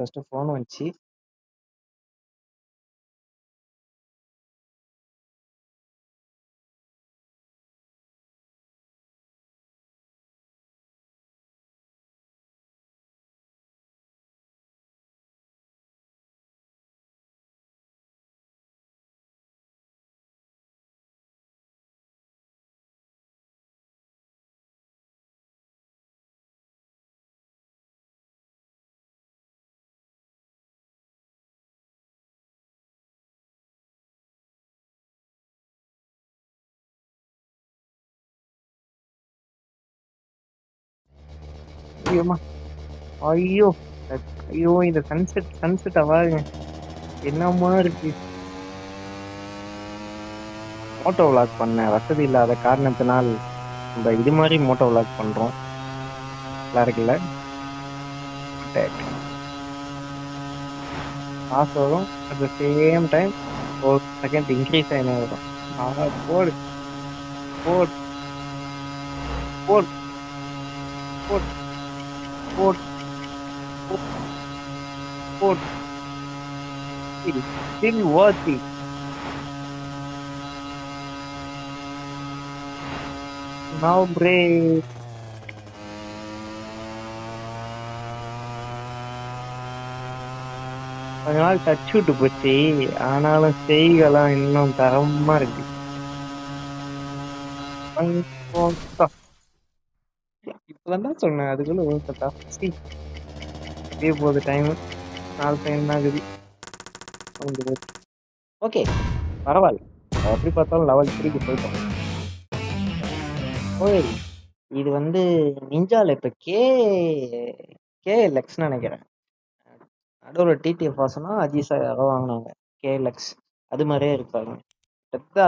First phone வந்துச்சு. ஐயோம்மா ஐயோ ஐயோ இந்த சன்செட் அவாங்க என்னமா இருக்கு. மோட்டோ விளாக் பண்ண வசதி இல்லாத காரணத்தினால் நம்ம இது மாதிரி மோட்டோ விளாக் பண்றோம். நல்லா இருக்குல்ல. காசு வரும் அட் த சேம் டைம் ஒரு செகண்ட் இன்க்ரீஸ் ஆகினே இருக்கும். போடு போடு போடு போடு போடு போடு still worth it. Now break. கொஞ்ச நாள் டச் விட்டு போச்சு, ஆனாலும் செய்கலாம் இன்னும் தரமா இருக்கு. இப்பதான் சொன்னேன் அதுக்குள்ள ஓட்டா இதே போகுது டைம் 4 ஆகுது. ஓகே பரவாயில்ல, எப்படி பார்த்தாலும் லெவல் 3க்கு போயிட்டோம். ஓய் இது வந்து நிஞ்சால இப்ப KLX நினைக்கிறேன். நடுவில் டிடிஎஃப் வாசனா அஜிசா யாரோ வாங்கினாங்க KLX, அது மாதிரியே இருக்காங்க.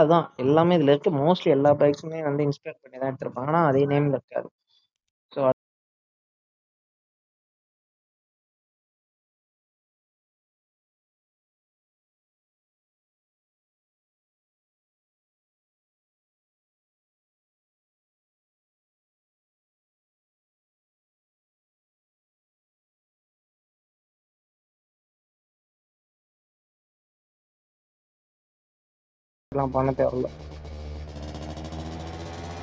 அதான் எல்லாமே இதுல இருக்கு. மோஸ்ட்லி எல்லா பைக்ஸுமே வந்து இன்ஸ்பயர் பண்ணி தான் எடுத்திருப்பாங்க, ஆனா அதே நேம்ல இருக்காது. ஸோ எல்லாம் பண்ண தேவையில்ல.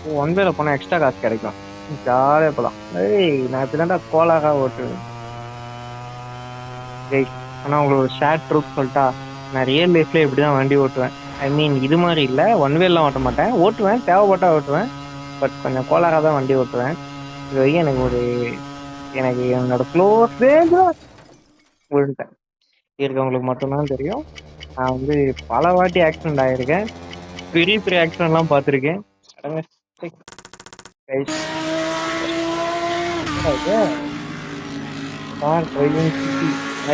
ஒன் வேல போனால் எக்ஸ்ட்ரா காசு கிடைக்கும், ஜாலியாக போகலாம். நான் இப்படி தான்டா கோலாக ஓட்டுவேன். ஆனால் உங்களுக்கு ஒரு ஷேர் ட்ரூப் சொல்லிட்டா, நான் ரியல் லைஃப்ல இப்படி தான் வண்டி ஓட்டுவேன். ஐ மீன் இது மாதிரி இல்லை, ஒன் வேலாம் ஓட்ட மாட்டேன், ஓட்டுவேன் தேவைப்பட்டா ஓட்டுவேன், பட் கொஞ்சம் கோலாக தான் வண்டி ஓட்டுவேன். இது வரைக்கும் எனக்கு என்னோட க்ளோஸ் விழுந்துட்டேன் இருக்கவங்களுக்கு மட்டும்தான் தெரியும். நான் வந்து பல வாட்டி ஆக்சிடென்ட் ஆகிருக்கேன், பெரிய பெரிய ஆக்சிடென்ட்லாம் பார்த்துருக்கேன்.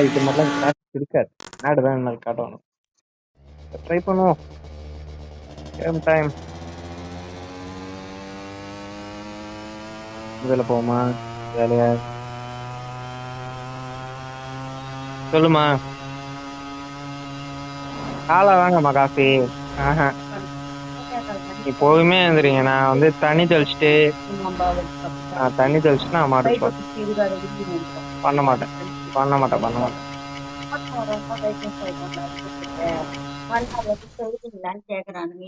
இது மாதிரிலாம் கிளாஸ் இருக்காது, நாடுதான் என்ன காட்டணும். ட்ரை பண்ணுவோம் டைம். இதில் போமா வேலையா சொல்லுமா. காலை வாங்கம்மா காஃபி. ஆஹா இப்போவுமே வந்துடுங்க. நான் வந்து தண்ணி தெளிச்சுட்டு நான் மாட்டு பண்ண மாட்டேன்.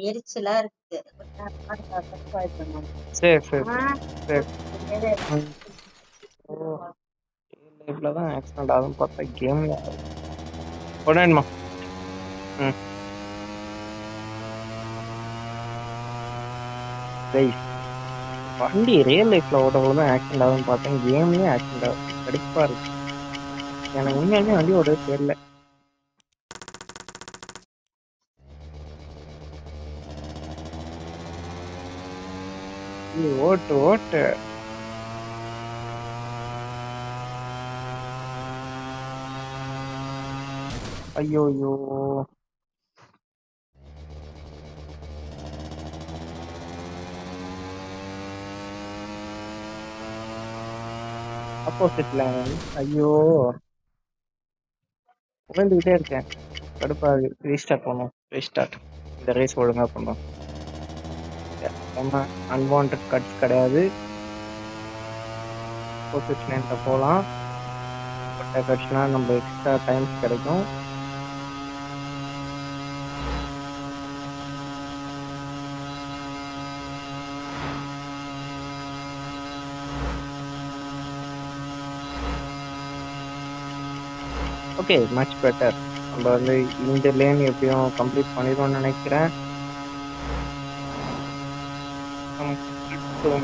எரிச்சலா இருக்கு. சரி லைஃப்லதான் ஆக்சிடென்ட் ஆகும் பார்த்தா கேம்ல உடனேமா. வண்டி ரியல் லைஃப்ல ஓட்டவங்களும் தான் ஆக்சிடென்ட் ஆகும்னு பார்த்தேன், கேம்லயும் ஆக்சிடென்ட் ஆகும். கடுப்பா இருக்கு எனக்கு. உண்மையாலுமே வண்டி ஓடவே தெரியல. ஓட்டு ஐயோ ஆப்போசிட்ல. ஐயோ உழந்துகிட்டே இருக்கேன், கடுப்பாது. ரீஸ்டார்ட் பண்ணும். இந்த ரேஸ் ஒழுங்கா பண்ணும். அன்வான்ட் கட்ஸ் கிடையாது. ஆப்போசிட் லைன்ல போகலாம். கட்சினா நம்ம எக்ஸ்ட்ரா டைம்ஸ் கிடைக்கும். Okay, much better. நம்ம வந்து இந்த லேன் எப்படியும் கம்ப்ளீட் பண்ணிடுவோம்னு நினைக்கிறேன்.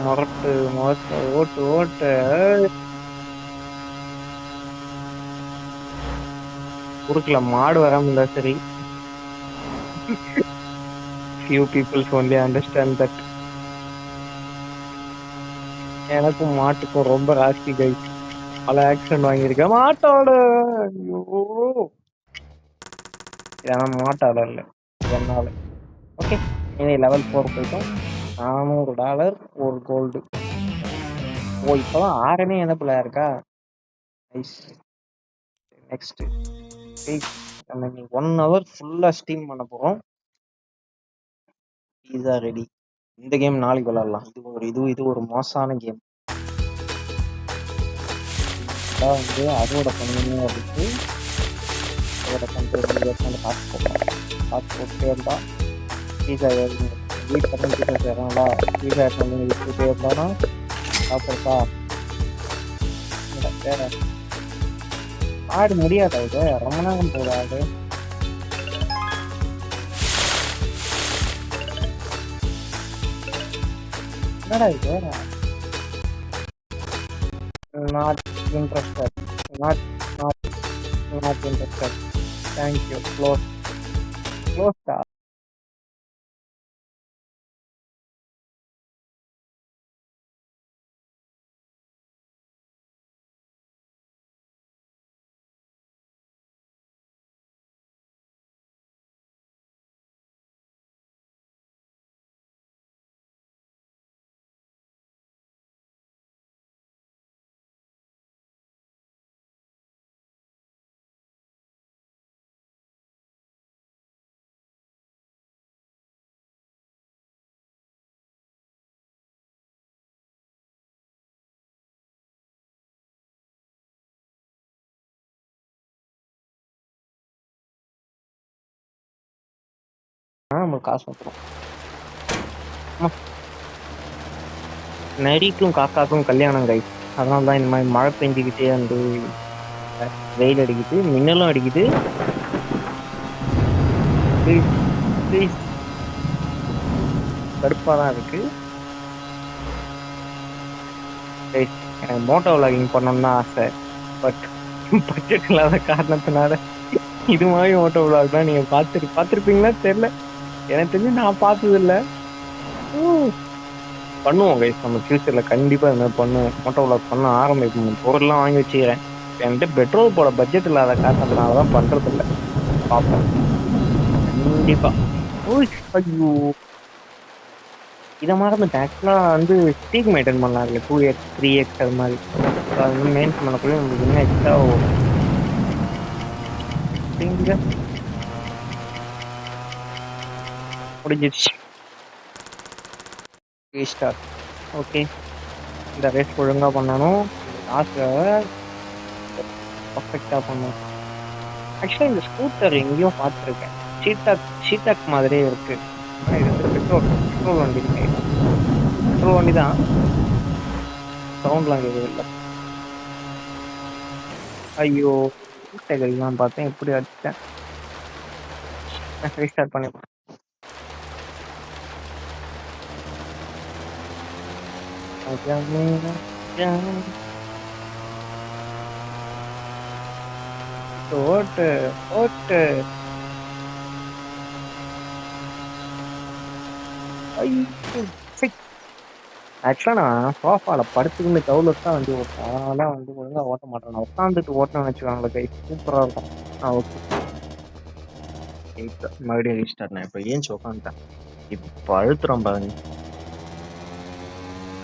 முரட்டு முரட்டு ஓட்டு ஓட்டு குறுக்கல மாடு வராம இருந்தா சரி. few people only understand that. எனக்கும் மாட்டுக்கும் ரொம்ப ராசி கை. பல ஆக்சிடென்ட் வாங்கியிருக்கேன் மாட்டோட. ஐயோ, இதெல்லாம் மாட்டால இல்ல, என்னால. ஓகே, இனி லெவல் 4 போயிட்டோம். $400 ஒரு கோல்டு. ஓ, இப்பதான் 6 எனக்குள்ள இருக்கா. நைஸ். நெக்ஸ்ட் நம்ம 1 hour ஃபுல்லா ஸ்டீம் பண்ண போறோம். Pizza ready. இந்த கேம் நாளைக்கு விளையாடலாம். இது ஒரு மோசமான கேம். வந்து அதோட பண்ணணும் அப்படின்ட்டு அதோட கண்ட்ரோல் காசு போட்டோம். காசு போட்டுட்டே இருந்தா பீஸா வீட்டில் தான் பீஸா செய்கிறாங்களா, பீஸா பண்ணி விட்டுட்டே இருந்தானா சாப்பிட்றப்பா வேற ஆடு முடியாதா? இது ரொம்ப நேரம் போகுது ஆடு. என்னடா இது? Not interested, not not not interested. Thank you. Close க்ளோஸ்டா. நம்மளுக்கு காசு வந்துடும். நரிக்கும் காக்காக்கும் கல்யாணம் கை. அதனால தான் இந்த மாதிரி மழை பெஞ்சுக்கிட்டே வந்து வெயில் அடிக்குது, மின்னலும் அடிக்குது. கடுப்பாக தான் இருக்கு. எனக்கு மோட்டோ விளாகிங் பண்ணணும்னு தான் ஆசை. பட் பட்ஜெட் இல்லாத காரணத்தினால இது மாதிரி மோட்டோ விளாக் தான் நீங்கள் பார்த்துருப்பீங்களா தெரியல. எனக்கு தெரிஞ்சு நான் பார்த்தது இல்லை. பண்ணுவோம் கைஸ், நம்ம ஃபியூச்சரில் கண்டிப்பாக இந்த மாதிரி பண்ணுவோம். மோட்டோ விளாக் பண்ண ஆரம்பிக்கணும். பொருள்லாம் வாங்கி வச்சுக்கிறேன். என்கிட்ட பெட்ரோல் போட பட்ஜெட் இல்லாத காரணத்தினால தான் பண்ணுறது இல்லை. பார்ப்போம் கண்டிப்பாக. ஐயோ, இதை மறந்துட்டேன். ஆக்சுவலாக வந்து ஸ்டீக் மெயின்டைன் பண்ணலாம் இல்லை, 2x 3x அது மாதிரி. அது வந்து மெயின்டைன் பண்ணக்குள்ளே நம்மளுக்கு இன்னும் எக்ஸ்ட்ரா முடிஞ்சிருச்சு. ரீஸ்டார்ட். ஓகே, இந்த ரேஸ் ஒழுங்காக பண்ணணும். லாஸ்ட்டை பர்ஃபெக்டாக பண்ணணும். ஆக்சுவலாக இந்த ஸ்கூட்டர் எங்கேயும் பார்த்துருக்கேன். ஷீட்டாக் மாதிரியே இருக்கு. ஆனால் இது வந்து பெட்ரோல் வண்டி. பெட்ரோல் வண்டி தான். சவுண்ட்லாம் கேட்குது இல்லை. ஐயோ, நான் பார்த்தேன் எப்படி அடிச்சிட்டேன். ரீஸ்டார்ட் பண்ணிப்பேன். ஓட்டு ஓட்டு. ஆக்சுவலாக நான் சோஃபாவில் படுத்துக்கின்னு தவுலஸ் தான் வண்டி ஓட்டேன். அதனால வந்து ஒழுங்காக ஓட்ட மாட்டேன். நான் உட்காந்துட்டு ஓட்டணும்னு வச்சுக்கோங்களே கை, சூப்பராக இருக்கும். ஓகே, இப்போ மறுபடியும் ரீஸ்டார்ட். நான் இப்போ ஏஞ்சி உட்காந்துட்டேன். இப்போ அழுத்துறோம் பாருங்க.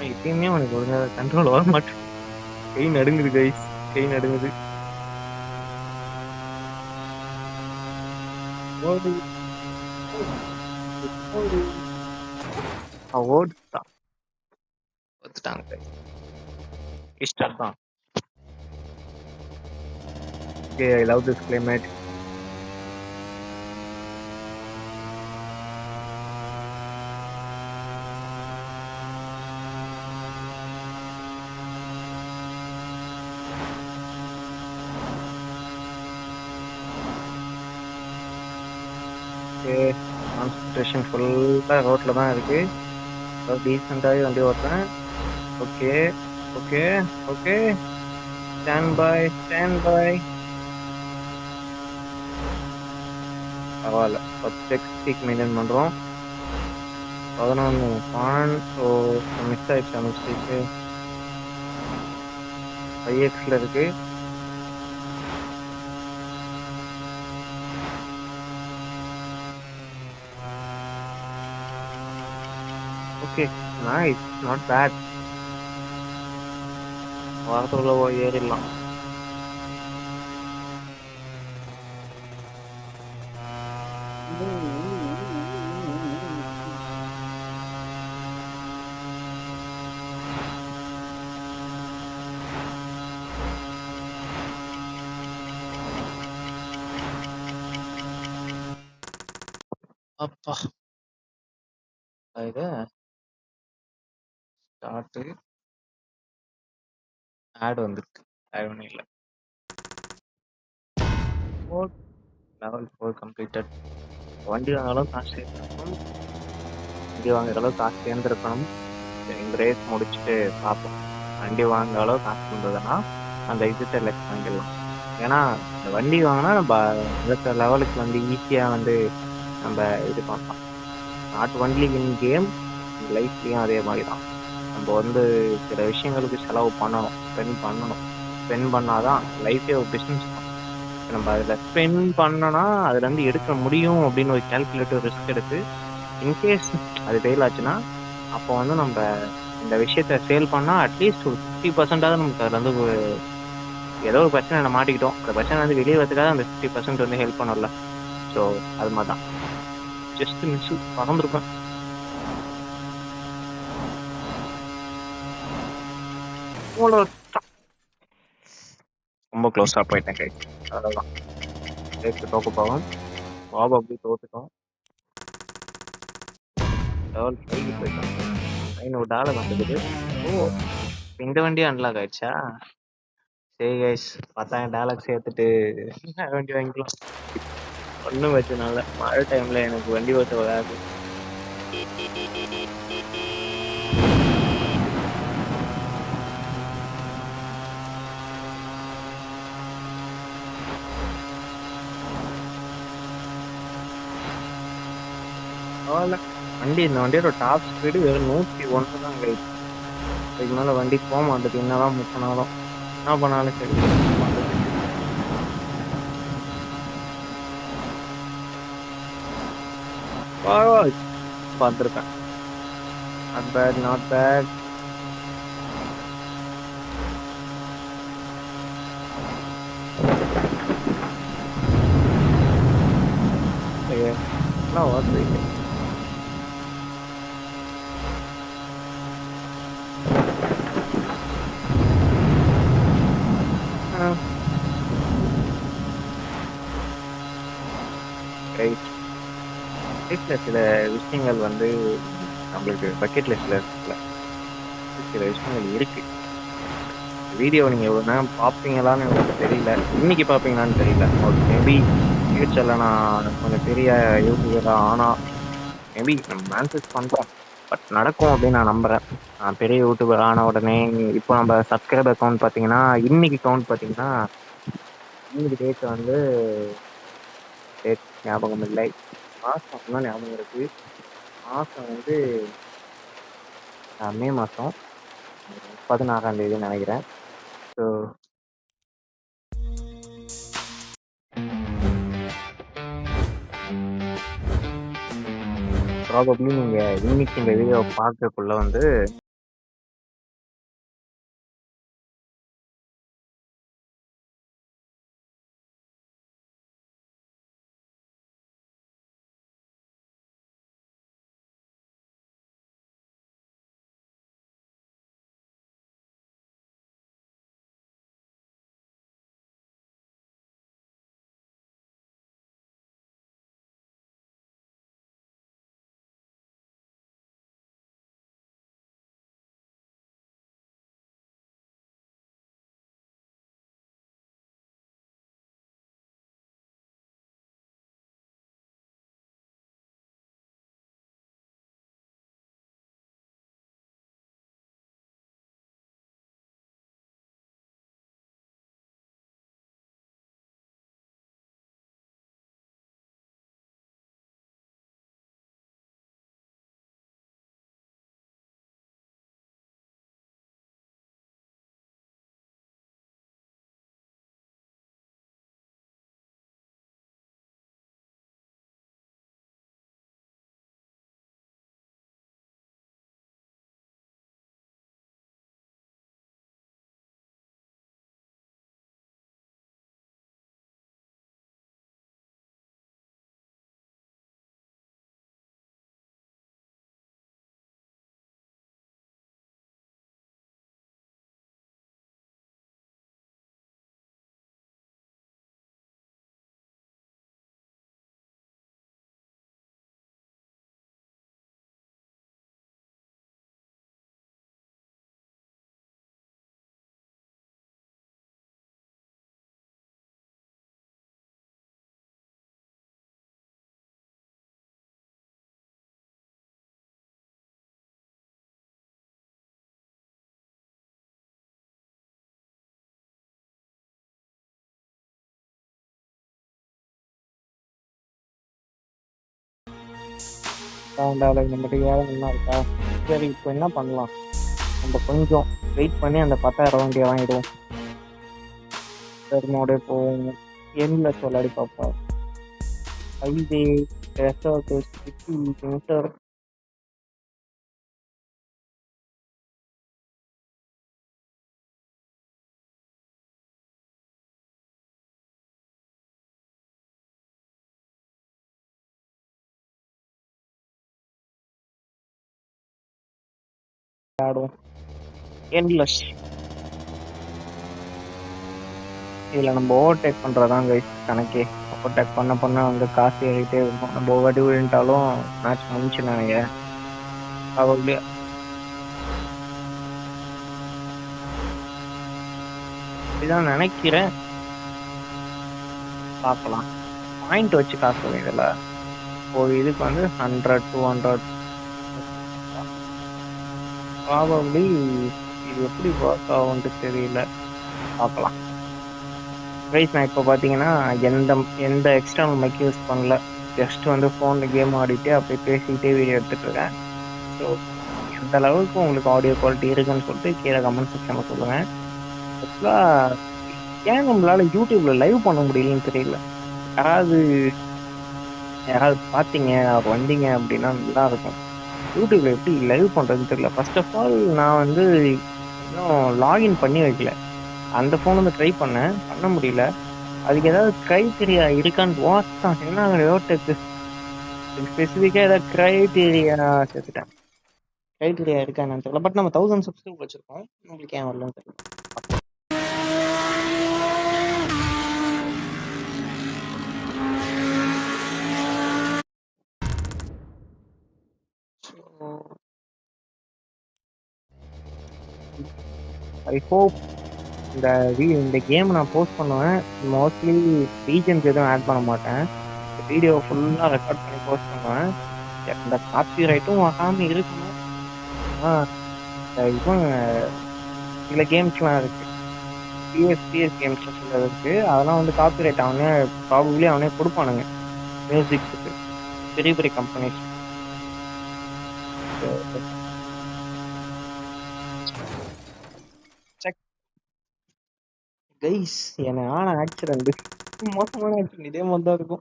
இப்பயுமே உனக்கு ஒழுங்காக கண்ட்ரோல் வர மாட்டேன். கை நடுங்குது கைஸ், கை நடுங்குது. ஓடுதான் ஒத்துட்டாங்க. ரீஸ்டார்ட் தான். Okay, I love this climate. Okay, concentration ஃபுல்லா ரோட்ல தான் இருக்கு. டீசெண்டாகவே வண்டி ஓட்டுறேன். Okay okay okay, stand by stand by. பரவாயில்ல, 10x ஸ்பீக் மெயின்டைன் பண்ணுறோம். 11 பான். ஸோ மிஸ் ஆயிடுச்சு மிஸ்டேக்கு. 5xல இருக்கு. Okay, nice, not bad. வாரத்துக்குள்ள ஏறிடலாம். அப்பா, இது ஸ்டார்ட் ஆட் வந்திருக்கு. ஆட் ஒன்றும் இல்லை. Level 4 completed. வண்டி வாங்கினாலும் காசு சேர்த்துருக்கணும். வண்டி வாங்குற அளவுக்கு காசு சேர்ந்துருக்கணும். இந்த ரேஸ் முடிச்சுட்டு பார்ப்போம். வண்டி வாங்குற அளவுக்கு காசு இருந்ததுன்னா அந்த இது செலக்ட் வாங்கிடலாம். ஏன்னா இந்த வண்டி வாங்கினா நம்ம அடுத்த லெவலுக்கு வந்து ஈஸியாக வந்து நம்ம இது பண்ணலாம். நாட் ஒன்லி இன் கேம், லைஃப்லேயும் அதே மாதிரி தான். நம்ம வந்து சில விஷயங்களுக்கு செலவு பண்ணணும், ஸ்பெண்ட் பண்ணாதான் லைஃபே ஒரு பிஸ்னஸ் தான். நம்ம அதில் ஸ்பெண்ட் பண்ணனா அதுலேருந்து எடுக்க முடியும் அப்படின்னு ஒரு கேல்குலேட்டிவ் ரிஸ்க் எடுத்து இன்கேஸ் அது ஃபெயில் ஆச்சுன்னா அப்போ வந்து நம்ம இந்த விஷயத்த சேல் பண்ணால் அட்லீஸ்ட் ஒரு 50%ஆவது நமக்கு அதில் வந்து ஏதோ ஒரு பிரச்சனை மாட்டிக்கிட்டோம், அந்த பிரச்சனை வந்து வெளியே வரதுக்காக அந்த 50% வந்து ஹெல்ப் பண்ணல. ஸோ அது மாதிரி தான். ஜஸ்ட் மிஸ் மறந்துருப்பேன். ரொம்ப க்ளோஸாக போயிட்டேன் கை. அவ்வளோதான், ரேஸ்க்கு தோக்க போவோம். பாபு அப்படி தோத்துட்டோம். லெவல் 5 போயிட்டோம். $500 வந்துடுது. ஓ, இந்த வண்டி அன்லாக் ஆயிடுச்சா? சரி கைஸ், $10,000 சேர்த்துட்டு வண்டி வாங்கிக்கலாம். ஒன்றும் வச்சனால மழை டைம்ல எனக்கு வண்டி ஓட்ட வராது. வண்டி, இந்த வண்டியோட டாப் ஸ்பீடு வெறும் 101 தான் கைஸ். அதுக்கு மேல வண்டி போக மாட்டேது. என்னதான் மூவ் பண்ணாலும் என்ன பண்ணாலும் சரி. பார்த்துருக்கேன். Not bad, not bad. எல்லாம் ஓட்டு லைஃப்ல சில விஷயங்கள் வந்து நம்மளுக்கு பக்கெட் லிஸ்ட்ல இருக்குல்ல, சில விஷயங்கள் இருக்கு. வீடியோ நீங்க எவ்வளவு நேரம் பார்ப்பீங்களான்னு எனக்கு தெரியல, இன்னைக்கு பார்ப்பீங்களான்னு தெரியல. மேபி ஃபியூச்சர்ல நான் கொஞ்சம் பெரிய யூடியூபரா ஆனா மேபி நம்ம மேன்சஸ் பண்றோம், பட் நடக்கும் அப்படின்னு நான் நம்புறேன். நான் பெரிய யூடியூபர் ஆன உடனே இப்போ நம்ம சப்ஸ்கிரைபர் கவுண்ட் பார்த்தீங்கன்னா, இன்னைக்கு கவுண்ட் பார்த்தீங்கன்னா, இன்னைக்கு டேட் வந்து டேட் ஞாபகம் இல்லை, மாசம் தான் ஞாபகம் இருக்கு. மாசம் வந்து மே மாசம் 16ஆம் தேதி நினைக்கிறேன். ஸோ ப்ராபப்ளி நீங்க இன்னைக்கு இந்த வீடியோ பார்க்கக்குள்ள வந்து வேண்டாம் நம்மகிட்ட ஏழை இருக்கா. சரி இப்போ என்ன பண்ணலாம், நம்ம கொஞ்சம் வெயிட் பண்ணி அந்த 10,000 வண்டியை வாங்கிடுவோம். பெருமோட போவோம், எண்ணில் சொல்லாடி பார்ப்பா. ஹைவே ரெசார்ட் சிட்டி சென்டர் ஆடும் எண்ட்லெஸ். இதில் நம்ம ஓவர்டேக் பண்ணுறதாங்க கணக்கே. ஓவர்டேக் பண்ண பண்ண வந்து காசு ஏறிட்டே இருக்கும். நம்ம ஒவ்வொரு விழுந்தாலும் மேட்ச் முடிஞ்சு நினைக்கிறேன். ப்ராபப்ளி அப்படிதான் நினைக்கிறேன். பார்க்கலாம். பாயிண்ட் வச்சு காசு வரும் இதில். ஒரு இதுக்கு வந்து 100 200 ப்ராபப்ளி. இது எப்படி ஒர்க் ஆகும்னு தெரியல, பார்க்கலாம். ரைட், நான் இப்போ பார்த்தீங்கன்னா எந்த எந்த எக்ஸ்டர்னல் மைக் யூஸ் பண்ணல. ஜஸ்ட் வந்து ஃபோனில் கேம் ஆடிட்டு அப்படியே பேசிக்கிட்டே வீடியோ எடுத்துகிட்டு இருக்கேன். ஸோ எந்த அளவுக்கு உங்களுக்கு ஆடியோ குவாலிட்டி இருக்குன்னு சொல்லிட்டு கீழே கமெண்ட் செக்ஷனில் சொல்லுங்கள். ஆக்சுவலாக ஏன் நம்மளால யூடியூப்ல லைவ் பண்ண முடியலன்னு தெரியல. யாராவது யாராவது பார்த்தீங்க வந்தீங்க அப்படின்னா நல்லா இருக்கும். யூடியூப்ல எப்படி லைவ் பண்ணுறதுன்னு தெரியல. ஃபர்ஸ்ட் ஆஃப் ஆல் நான் வந்து இன்னும் லாகின் பண்ணி வைக்கல. அந்த ஃபோன் வந்து ட்ரை பண்ண முடியல. அதுக்கு ஏதாவது க்ரைட்டீரியா இருக்கான்னு வாட்தான் என்ன யோட்டுக்கு ஸ்பெசிஃபிக்காக ஏதாவது க்ரைட்டீரியா சேர்த்துட்டேன். க்ரைட்டீரியா இருக்கான்னு தெரியல. பட் நம்ம 1000 சப்ஸ்கிரைப் வச்சிருக்கோம். உங்களுக்கு ஏன் வரலன்னு தெரியல. ஐ ஹோப் இந்த கேம் நான் போஸ்ட் பண்ணுவேன். மோஸ்ட்லி ரீஜன்ஸ் எதுவும் ஆட் பண்ண மாட்டேன். வீடியோ ஃபுல்லாக ரெக்கார்ட் பண்ணி போஸ்ட் பண்ணுவேன். இந்த காப்பி ரைட்டும் வராமல் இருக்கணும். இதுவும் சில கேம்ஸ்லாம் இருக்கு, பிஎஸ் கேம்ஸ் சில இருக்கு. அதெல்லாம் வந்து காப்பி ரைட் அவனே ப்ராபப்ளி அவனே கொடுப்பானுங்க மியூசிக்கு, பெரிய பெரிய கம்பெனிஸ். கைஸ், என்ன ஆன ஆக்சிடென்ட் மோசமான ஆக்சிடென்ட் இதே மாதிரி தான் இருக்கும்.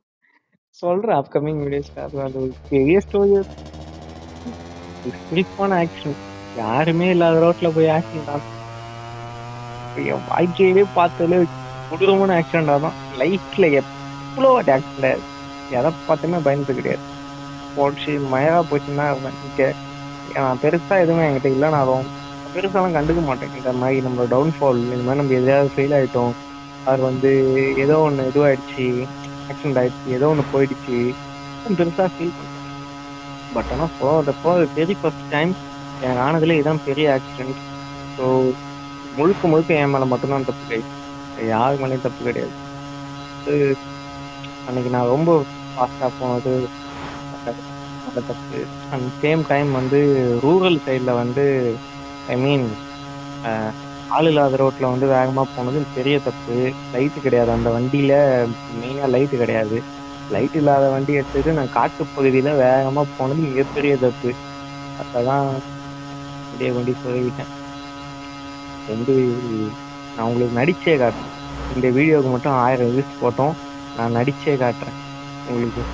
சொல்றேன் அப்கமிங் வீடியோஸ்ல. அது ஒரு பெரிய ஸ்டோரி. ஸ்லிப்பான ஆக்சிடென்ட். யாருமே இல்லாத ரோட்ல போய் ஆக்சிடென்ட். என் வாழ்க்கையிலே பார்த்ததுல கொடூரமான ஆக்சிடென்டா தான். லைஃப்ல எவ்வளோ ஆக்சிடென்ட் எதை பார்த்துமே பயந்து கிடையாது. போச்சு மயரா போச்சுன்னா நான் பெருசா எதுவுமே என்கிட்ட இல்லைனாலும் பெருசாலாம் கண்டுக்க மாட்டேன். இந்த மாதிரி நம்ம டவுன்ஃபால், இந்த மாதிரி நம்ம எதையாவது ஃபெயில் ஆயிட்டோம், அது வந்து ஏதோ ஒன்று இதுவாயிடுச்சு, ஆக்சிடென்ட் ஆயிடுச்சு, ஏதோ ஒன்று போயிடுச்சு, பெருசா ஃபீல் பண்ணுறேன். பட் ஆனால் வெரி ஃபர்ஸ்ட் டைம் எனக்கு ஆனதுல இதான் பெரிய ஆக்சிடென்ட். ஸோ முழுக்க முழுக்க என் மேலே மட்டும்தான் தப்பு கிடையாது, யாரு மேலேயும் தப்பு கிடையாது. அன்னைக்கு நான் ரொம்ப ஃபாஸ்ட்டாக போனது அந்த தப்பு. அண்ட் சேம் டைம் வந்து ரூரல் சைடில் வந்து ஐ மீன் ஆள் இல்லாத ரோட்டில் வந்து வேகமாக போனது பெரிய தப்பு. லைட்டு கிடையாது அந்த வண்டியில், மெயினாக லைட்டு கிடையாது. லைட் இல்லாத வண்டி எடுத்துட்டு நான் காட்டு பகுதியில் வேகமாக போனது மிகப்பெரிய தப்பு. அப்போதான் அப்படியே வண்டி சொல்லிக்கிட்டேன். வந்து நான் உங்களுக்கு நடிச்சே காட்டுறேன். இந்த வீடியோவுக்கு மட்டும் 1000 வியூஸ் போட்டோம். நான் நடிச்சே காட்டுறேன் உங்களுக்கு.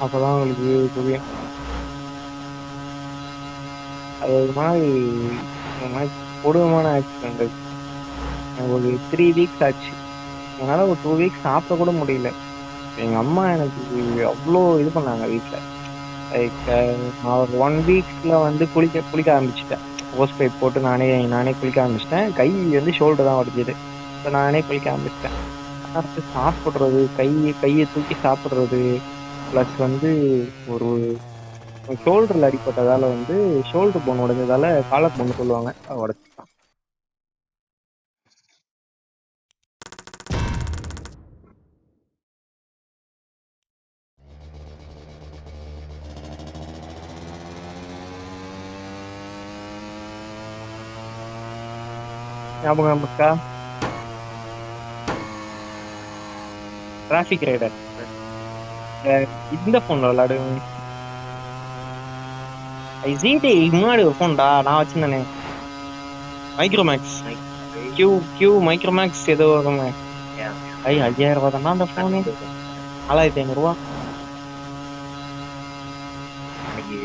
அப்போதான் உங்களுக்கு புரியும். அது ஒரு மாதிரி கொடூரமான ஆக்சிடென்ட். எனக்கு ஒரு 3 வீக்ஸ் ஆச்சு. என்னால் ஒரு 2 வீக்ஸ் சாப்பிட கூட முடியல. எங்கள் அம்மா எனக்கு அவ்வளோ இது பண்ணாங்க வீட்டில். லைக் நான் ஒரு 1 வீக்ஸில் வந்து குளிக்க ஆரம்பிச்சிட்டேன். ஹோஸ் பைப் போட்டு நானே குளிக்க ஆரம்பிச்சிட்டேன். கை வந்து ஷோல்டர் தான் உடஞ்சிது. ஸோ நானே குளிக்க ஆரம்பிச்சிட்டேன். ஆனால் சாப்பிட்றது, கையை தூக்கி சாப்பிட்றது, ப்ளஸ் வந்து ஒரு ஷோல்டரில் அடிப்பட்டதால் வந்து ஷோல்டர் போன் உடைஞ்சதால காலர் போன் சொல்லுவாங்க, உடச்சிட்டான். ஞாபகம் இருக்கா? டிராஃபிக் ரைடர் இந்த ஃபோனில் விளாடுவேன். ஜிடி முன்னாடி ஒரு ஃபோன்டா நான் வச்சிருந்தேனே, மைக்ரோமேக்ஸ். கியூ கியூ மைக்ரோமேக்ஸ் ஏதோ வருமே. 5000 ரூபா தானா அந்த ஃபோனு? 4500 ரூபா. Okay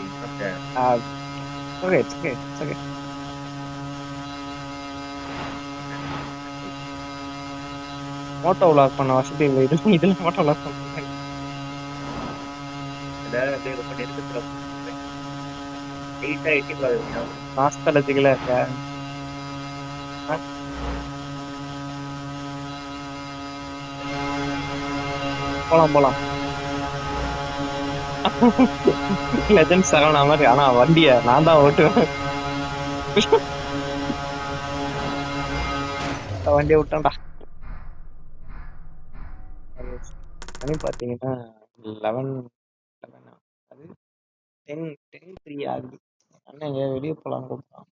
okay okay. Moto vlog பண்ண வசதி இல்லை. இதுல மோட்டோ விளாக் பண்ண நாஸ்டாலஜிக்கலா இருக்கா? போலாம் போலாம். லெஜண்ட் சரவணா மாதிரி. ஆனா வண்டிய நான் தான் ஓட்டுவேன். வண்டியை விட்டான்டா. மணி பாத்தீங்கன்னா 11 அது 10 ஆகுது. அண்ணன் எங்கேயாவது வெளியே போலாம் கூப்பிட்டான்.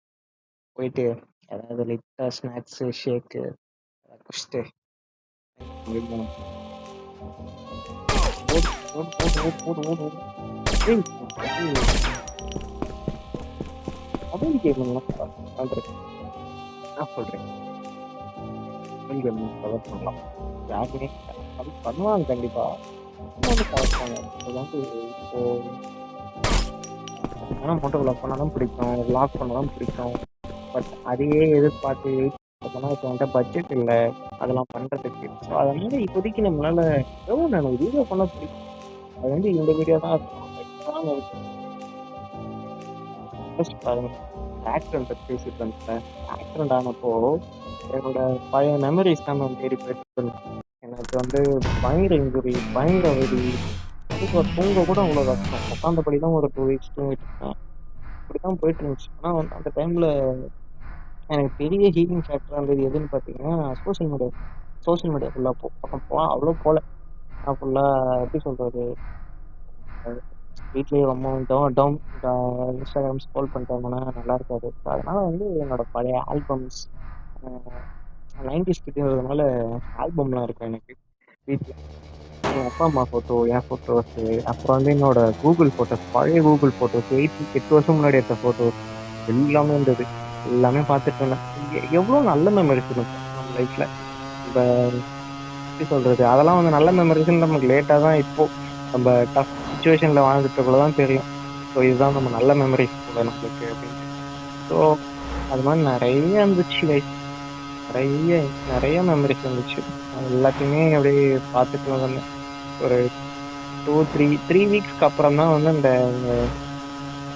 போயிட்டு ஏதாவது லைட்டா ஸ்நாக்ஸ் ஷேக்கு குடிச்சிட்டு போயிடலாம். ஓடு ஓடு ஓடு ஓடு ஓடு ஓடு. ஏய், மொபைல் கேமிங்லாம் பண்றேன். நான் சொல்றேன் மொபைல் கேமிங் கவர் பண்ணலாம். யாருமே அது பண்ணுவாங்க கண்டிப்பா. இன்னொன்று கவர் பண்ணுவாங்க. அது வந்து இப்போ ஆனால் மோட்டோ விளாக் பண்ண தான் பிடிக்கும், விளாக் பண்ண தான் பிடிக்கும். பட் அதையே எதிர்பார்த்து பார்த்தோம்னா இப்போ வந்துட்டு பட்ஜெட் இல்லை அதெல்லாம் பண்ணுறதுக்கு. ஸோ அதனால இப்போதைக்கு நம்மளால ஏதோ நான் வீடியோ பண்ண பிடிக்கும். அது வந்து இந்த வீடியோ தான் பாருங்க. ஆக்சிடென்ட் பற்றி பேசிட்டு இருந்தேன். ஆக்சிடென்ட் ஆனப்போ என்னோட பழைய மெமரிஸ் தான் நான் தேடி போயிட்டு இருந்தேன். எனக்கு வந்து பயங்கர இன்ஜுரி, பயங்கர வலி, அதுக்கு ஒரு தூங்க கூட அவ்வளோ கஷ்டம். உட்காந்தபடி தான் ஒரு 2 வீக்ஸ் தூங்கிட்டு இருந்தேன். இப்படி தான் போயிட்டு இருந்துச்சு. ஆனால் வந்து அந்த டைமில் எனக்கு பெரிய ஹீலிங் ஃபேக்டராக இருந்தது எதுன்னு பார்த்தீங்கன்னா சோஷியல் மீடியா ஃபுல்லாக பக்கம் அவ்வளோ போகல. நான் ஃபுல்லாக எப்படி சொல்கிறது, வீட்லேயே ரொம்ப டவுன் இன்ஸ்டாகிராம் ஸ்க்ரோல் பண்ணிட்டாங்கன்னா நல்லா இருக்காது. ஸோ அதனால வந்து என்னோட பழைய ஆல்பம்ஸ் 90s கிட்டேன்றதுனால ஆல்பம்லாம் இருக்கும் எனக்கு வீட்டில். என் அப்பா அம்மா ஃபோட்டோ, என் ஃபோட்டோஸு, அப்புறம் வந்து என்னோட கூகுள் ஃபோட்டோஸ், பழைய கூகுள் ஃபோட்டோஸ், 8 வருஷம் முன்னாடி எடுத்த ஃபோட்டோஸ் எல்லாமே இருந்தது. எல்லாமே பார்த்துட்டு இருந்தேன். எவ்வளோ நல்ல மெமரிஸ் இருக்கும் நம்ம லைஃப்பில். நம்ம எப்படி சொல்கிறது, அதெல்லாம் வந்து நல்ல மெமரிஸ்ன்னு நமக்கு லேட்டாக தான் இப்போ நம்ம டஃப் சுச்சுவேஷனில் வாழ்ந்துட்டுக்குள்ள தான் தெரியும். ஸோ இதுதான் நம்ம நல்ல மெமரிஸ் போல நம்மளுக்கு அப்படின்ட்டு. ஸோ அது மாதிரி நிறைய இருந்துச்சு லைஃப். நிறைய நிறைய மெமரிஸ் இருந்துச்சு. அது எல்லாத்தையுமே அப்படியே பார்த்துட்டு வந்தேன். ஒரு 2 3 வீக்ஸ்க்கு அப்புறம் தான் வந்து அந்த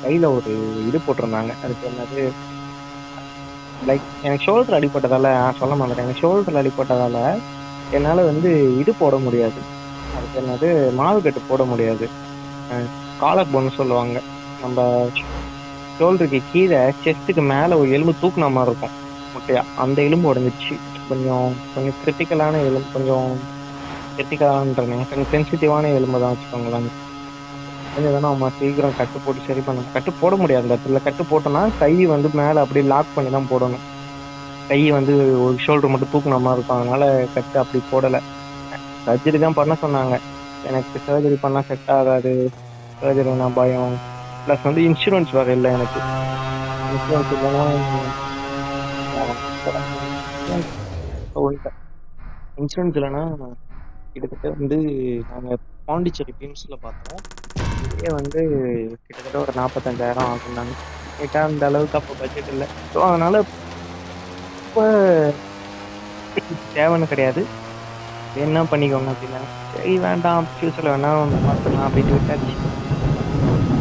கையில் ஒரு இது போட்டிருந்தாங்க. அதுக்கு என்னது, லைக் எனக்கு ஷோல்டர் அடிப்பட்டதால சொல்ல மாட்டேன். எனக்கு ஷோல்டர் அடிப்பட்டதால என்னால் வந்து இது போட முடியாது. அதுக்கு என்னது, மாவு கட்டு போட முடியாது. காலர் போன்னு சொல்லுவாங்க. நம்ம ஷோல்டருக்கு கீழே செஸ்ட்டுக்கு மேலே ஒரு எலும்பு தூக்குன மாதிரி இருக்கும் முட்டையா. அந்த எலும்பு உடஞ்சிச்சு. கொஞ்சம் கொஞ்சம் கிரிட்டிக்கலான எலும்பு. கொஞ்சம் கிரிட்டிக்கலான்றேன், கொஞ்சம் சென்சிட்டிவான எலும்பு தான் வச்சுக்கோங்களேன். கொஞ்சம் நம்ம சீக்கிரம் கட்டு போட்டு சரி பண்ணணும். கட்டு போட முடியாது அந்த இடத்துல. கட்டு போட்டோம்னா கை வந்து மேலே அப்படியே லாக் பண்ணி தான் போடணும். கை வந்து ஒரு ஷோல்டர் மட்டும் தூக்குன மாதிரி இருக்கும். அதனால கட்டு அப்படி போடலை. சர்ஜரி தான் பண்ண சொன்னாங்க. எனக்கு சர்ஜரி பண்ணால் செட் ஆகாது, சர்ஜரினா பயம். ப்ளஸ் வந்து இன்சூரன்ஸ் வேறு இல்லை எனக்கு. இன்சூரன்ஸ் இல்லைன்னா இன்சூரன்ஸ் இல்லைன்னா கிட்டத்தட்ட வந்து நாங்கள் பாண்டிச்சேரி பிம்ஸில் பார்த்தோம். இதே வந்து கிட்டத்தட்ட ஒரு 45,000 ஆகுனாங்க. கேட்டால் அந்த அளவுக்கு அப்போ பட்ஜெட் இல்லை. ஸோ அதனால் இப்போ தேவைன்னு கிடையாது, என்ன பண்ணிக்கோங்க அப்படின்னா. சரி வேண்டாம், ஃபியூச்சரில் வேணா பார்த்துக்கலாம் அப்படின்ட்டு விட்டாச்சு.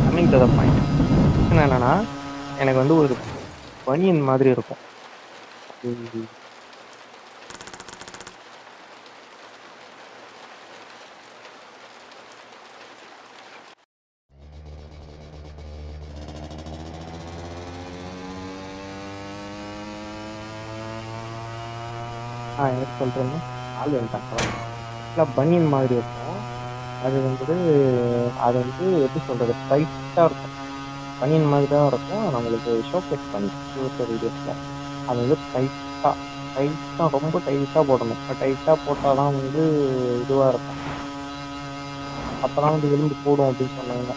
Coming to the point. பிரச்சனை என்னன்னா, எனக்கு வந்து ஒரு பனியன் மாதிரி இருக்கும். எனக்கு சொல்கிறேன்னா ஆள் வந்துட்டாங்க. பனியன் மாதிரி இருக்கும். அது வந்து எப்படி சொல்கிறது, டைட்டாக இருக்கும். பனியன் மாதிரி தான் இருக்கும். நம்மளுக்கு ஷோகேஸ் பண்ணி ஃபியூச்சர் வீடியோஸில் அது வந்து டைட்டாக ரொம்ப டைட்டாக போடணும். டைட்டாக போட்டால் தான் வந்து இதுவாக இருக்கும். அப்போ தான் வந்து எலும்பு போடும் அப்படின்னு சொன்னாங்க.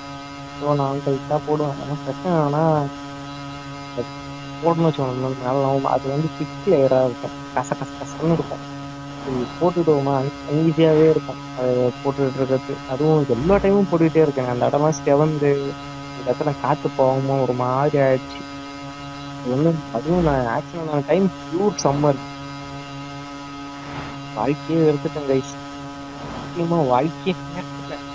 அவ்வளோ நான் டைட்டா போடுவேன். ஆனா பிரச்சனை என்னன்னா, அது போடணும்னு வச்சுக்கோங்களேன் மேலலாம் அது வந்து திக் லேயரா இருக்கும். கச கச கசன்னு இருக்கும். சரி போட்டுடுவோமா அன்ஈஸியாவே இருக்கும். அது போட்டுட்டு இருக்கிறது. அதுவும் எல்லா டைமும் போட்டுக்கிட்டே இருக்கேன். அந்த இடம்லாம் செவந்து, அந்த இடத்துல காத்து போகாம ஒரு மாதிரி ஆயிடுச்சு. அது வந்து அதுவும் நான் ஆக்சிடென்ட் ஆன டைம் பியூர் சம்மர். வாழ்க்கையே வெறுத்துட்டேன் கைஸ். சத்தியமா வாழ்க்கையே வெறுத்துட்டேன்.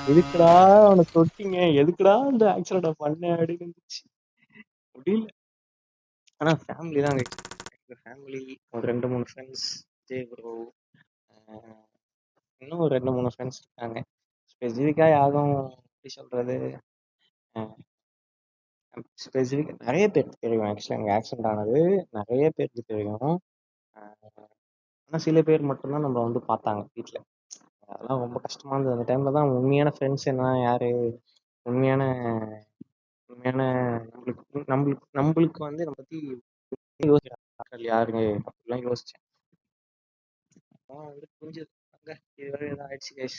எதுக்குடா அவனை தொட்டீங்க? எதுக்குடா அந்த ஆக்சிடென்ட் பண்ண அப்படின்னு இருந்துச்சு. முடியல. ஆனா ஃபேமிலி தான் கைஸ். எங்க ஃபேமிலி ஒரு 2, 3 ஃப்ரெண்ட்ஸ், விஜய் ப்ரோ, இன்னும் ஒரு 2, 3 ஃப்ரெண்ட்ஸ் இருக்காங்க. ஸ்பெசிஃபிக்கா யாரும் எப்படி சொல்றது, ஸ்பெசிஃபிக் நிறைய பேருக்கு தெரியும். ஆக்சுவலா எங்க ஆக்சிடென்ட் ஆனது நிறைய பேருக்கு தெரியும். ஆனா சில பேர் மட்டும்தான் நம்ம வந்து பார்த்தாங்க வீட்ல. அதெல்லாம் ரொம்ப கஷ்டமா இருந்தது. அந்த டைம்ல தான் உண்மையான ஃப்ரெண்ட்ஸ் என்ன யாரு, உண்மையான உண்மையான நம்மளுக்கு நம்மளுக்கு நம்மளுக்கு வந்து நம்ம பத்தி யோசிக்கிற ஆட்கள் யாருங்க அப்படிலாம் யோசிச்சேன். அதான் வந்து புரிஞ்சது. அங்க இது வரை ஏதாவது ஆயிடுச்சு கைஸ்.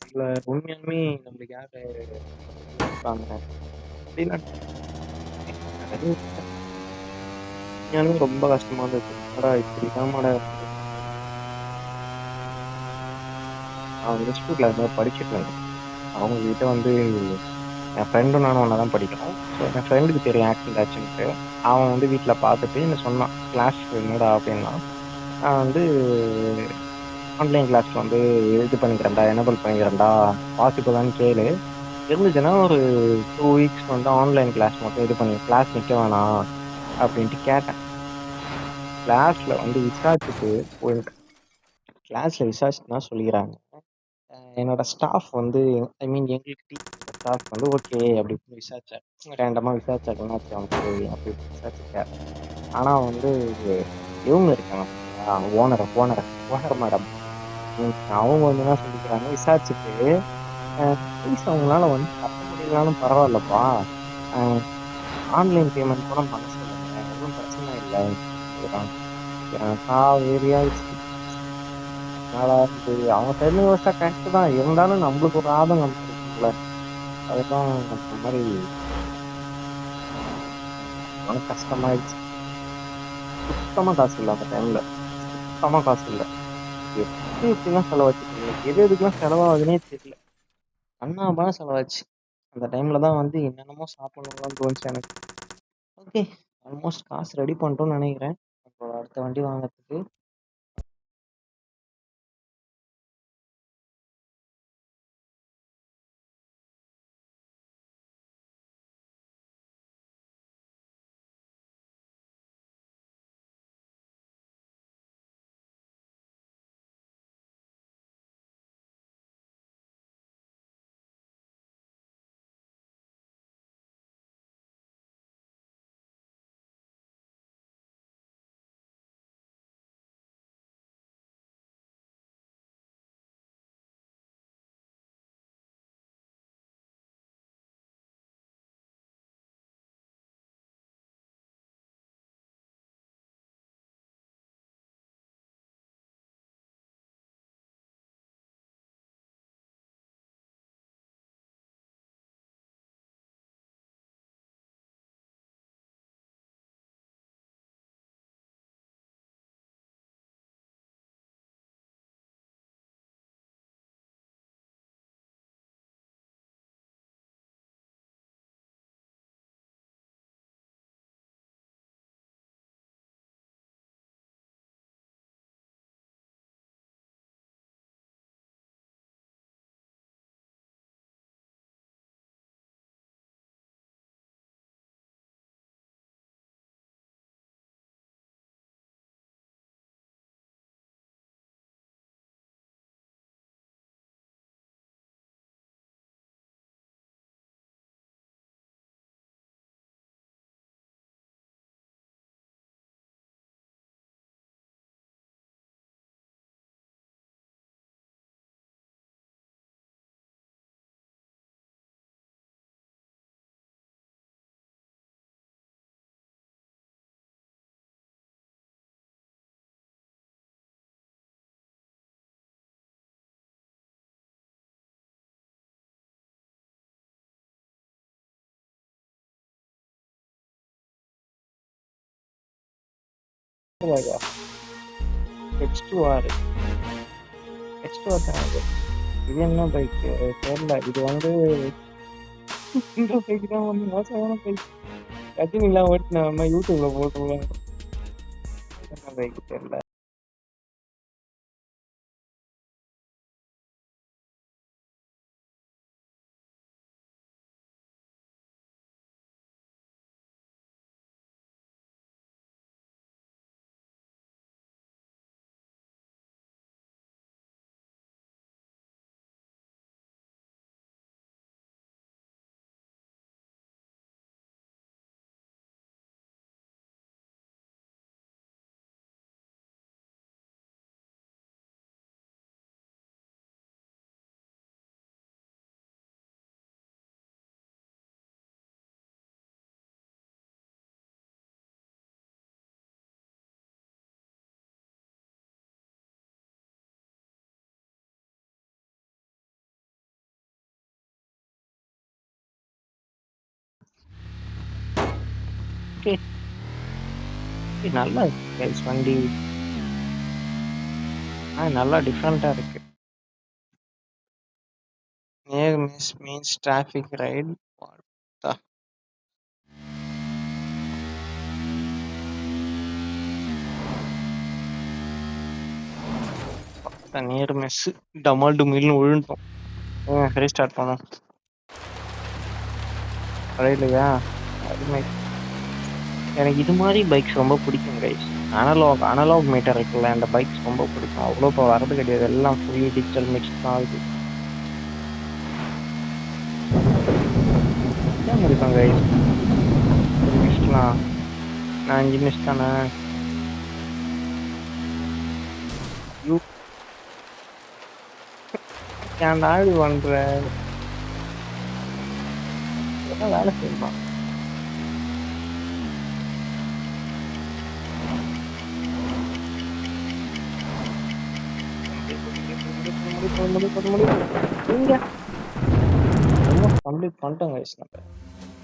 இதுல உண்மையாலுமே நம்மளுக்கு யாரு இருப்பாங்க அப்படின்னு நிறைய உண்மையாலுமே ரொம்ப கஷ்டமா இருந்தது. என்னடா இப்படி தான்மாடா இருந்திருக்காங்க. நான் வந்து இன்ஸ்டியூட்ல இருந்து படிச்சுட்டு இருந்தேன். அவங்க கிட்ட வந்து என் ஃப்ரெண்டும் நானும் ஒன்றா தான் படிக்கிறோம். ஸோ என் ஃப்ரெண்டுக்கு தெரியும் ஆக்சிடென்ட் ஆச்சுன்ட்டு. அவன் வந்து வீட்டில் பார்த்துட்டு என்ன சொன்னான், கிளாஸ் என்னடா அப்படின்னா, நான் வந்து ஆன்லைன் கிளாஸ்ல வந்து இது பண்ணிக்கிறேன்டா, எனபிள் பண்ணிக்கிறேன்டா, பாசிபிளான்னு கேளு. இருந்துச்சுன்னா ஒரு 2 வீக்ஸ் வந்து ஆன்லைன் கிளாஸ் மட்டும் இது பண்ணி கிளாஸ் நிற்க வேணாம் அப்படின்ட்டு கேட்டேன். கிளாஸ்ல வந்து விசாரிச்சுட்டு போயிட்டேன். கிளாஸ்ல விசாரிச்சுட்டு தான் சொல்லிக்கிறாங்க. என்னோட ஸ்டாஃப் வந்து ஐ மீன் எங்களுக்கு டீம் ஸ்டாஃப் வந்து ஓகே அப்படி இப்படின்னு விசாரிச்சார். ரேண்டமாக விசாரிச்சார் என்னாச்சு அவனுக்கு அப்படி இப்படி விசாரிச்சிருக்காரு. ஆனால் வந்து இவங்க இருக்காங்க பார்த்தீங்களா, ஓனர் ஓனர் ஓனர் மேடம். அவங்க வந்து என்ன சொல்லிக்கிறாங்க விசாரிச்சுட்டு, ப்ளீஸ் அவங்களால வந்து கட்ட முடியலனாலும் பரவாயில்லப்பா, ஆன்லைன் பேமெண்ட் கூட பண்ண சொல்லுங்க, ஒன்றும் பிரச்சனை இல்லை அப்படிங்கிறாங்க. காவேரியாச்சு. என்னடா இது அவங்க சைடுல யோசிச்சா கரெக்ட் தான், இருந்தாலும் நம்மளுக்கு ஒரு ஆதங்கம் இருக்கும்ல. அதுதான் அந்த மாதிரி உனக்கு கஷ்டமாயிடுச்சு. சுத்தமா காசு இல்லை அந்த டைம்ல. சுத்தமா காசு இல்லை. எப்படி எப்படிலாம் செலவாச்சு தெரியும். எது எதுக்கெல்லாம் செலவாகுதுன்னே தெரியல. அண்ணாபான செலவாச்சு. அந்த டைம்ல தான் வந்து என்னென்னமோ சாப்பிடணும்லாம் தோணுச்சு எனக்கு. ஓகே, ஆல்மோஸ்ட் காசு ரெடி பண்ணிட்டோம்னு நினைக்கிறேன். அப்புறம் அடுத்த வண்டி வாங்குறதுக்கு. H2R தான் இது. இது என்ன பைக் தெரியல. இது வந்து இந்த பைக் தான் வந்து மோசமான பைக். ரஜினிலாம் ஓட்டின யூடியூப்ல போட்டுருவாங்க. என்ன பைக் தெரியல. Okay. நல்லா இருக்கு guys வண்டி. நல்லா டிஃப்ரெண்டா இருக்கு. Near miss means traffic ride. What the? Near miss டமால் டுமில்னு விழுந்தோம். ரீஸ்டார்ட் பண்ணோம். இல்லையா அருமை. எனக்கு இது மாதிரி பைக்ஸ் ரொம்ப பிடிக்கும் கைஸ். அனலாக் மீட்டர் இருக்குல்ல, அந்த பைக்ஸ் ரொம்ப பிடிக்கும். அவ்வளோ இப்போ வரது கிடையாது, எல்லாம் ஃபுல்லி டிஜிட்டல் மிக்ஸ் தான் ஆகுது. ஏன் முடிப்பேன் கைஸ் மிஸ்லாம்? நான் 5 மிஸ் தானே. யூ ஏன்டா இப்படி பண்ற? இதெல்லாம் வேலை செய்யலாம்.